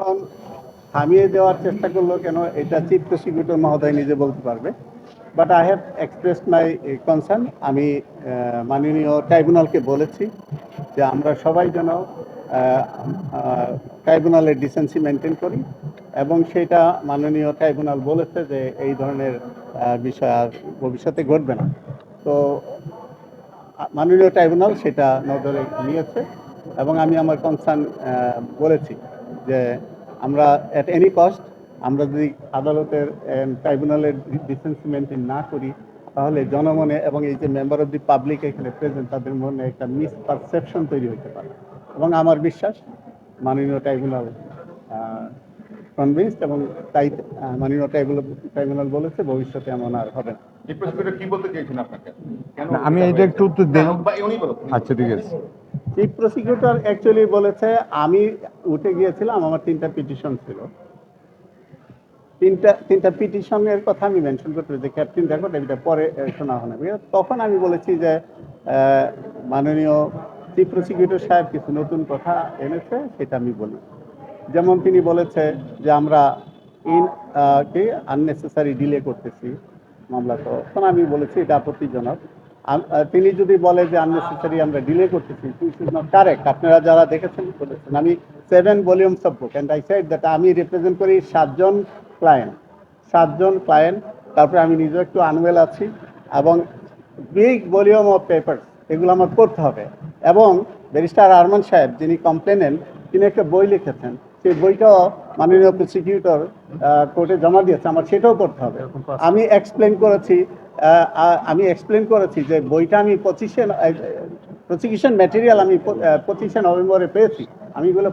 এখন থামিয়ে দেওয়ার চেষ্টা করলো কেন, এটা চিফ প্রসিকিউটর মহোদয় নিজে বলতে পারবে। But I have expressed my concern. আমি মাননীয় ট্রাইব্যুনালকে বলেছি যে আমরা সবাই যেন ট্রাইব্যুনালের ডিসেন্সি মেনটেন করি, এবং সেটা মাননীয় ট্রাইব্যুনাল বলেছে যে এই ধরনের বিষয় আর ভবিষ্যতে ঘটবে না। তো মাননীয় ট্রাইব্যুনাল সেটা নজরে নিয়েছে, এবং আমি আমার কনসার্ন বলেছি যে আমরা অ্যাট এনি কস্ট আমরা যদি আদালতের ট্রাইব্যুনালের ডিসেন্সি মেনটেন না করি, তাহলে জনমনে এবং এই যে মেম্বার অফ দি পাবলিক এখানে প্রেজেন্ট, তাদের মনে একটা মিসপারসেপশন তৈরি হতে পারে। এবং আমার বিশ্বাস মাননীয় ট্রাইব্যুনাল কনভিন্সড, এবং তাই মাননীয় ট্রাইব্যুনাল বলেছে ভবিষ্যতে এমন আর হবে না। চিফ প্রসিকিউটর কি বলতে চেয়েছেন আপনাকে? কেন না, আমি এটা একটু উত্তর দেই। বা উনি বলুন। আচ্ছা, ঠিক আছে। চিফ প্রসিকিউটর অ্যাকচুয়ালি বলেছে, আমি উঠে গিয়েছিলাম, আমার 3টা পিটিশন ছিল। তিনটা পিটিশনের কথা আমি মেনশন করতে যে ক্যাপ্টেন দেখো এটা পরে শোনা হয় না। তখন আমি বলেছি যে মাননীয় চিফ প্রসিকিউটর সাহেব কিছু নতুন কথা এনেছে, সেটা আমি বলি। যেমন তিনি বলেছে যে আমরা কি আননেসেসারি ডিলে করতেছি মামলা। তখন আমি বলেছি এটা আপত্তিজনক। তিনি যদি বলে যে আননেসেসারি আমরা ডিলে করতেছি, দিস ইজ নট কারেক্ট। আপনারা যারা দেখেছেন বলেছেন, আমি 7 volumes of book, and I said that আমি রিপ্রেজেন্ট করি 7জন ক্লায়েন্ট। তারপরে আমি নিজে একটু আনওয়েল আছি, এবং বিগ ভলিউম অফ পেপারস এগুলো আমার পড়তে হবে। এবং ব্যারিস্টার আরমান সাহেব যিনি কমপ্লেনেন্ট, তিনি একটা বই লিখেছেন, সেই বইটাও মাননীয় প্রসিকিউটর কোর্টে জমা দিয়েছে, আমার সেটাও করতে হবে। আমি এক্সপ্লেন করেছি যে বইটা আমি প্রসিকিউশন ম্যাটেরিয়াল আমি 25শে নভেম্বরে পেয়েছি, আমি এগুলো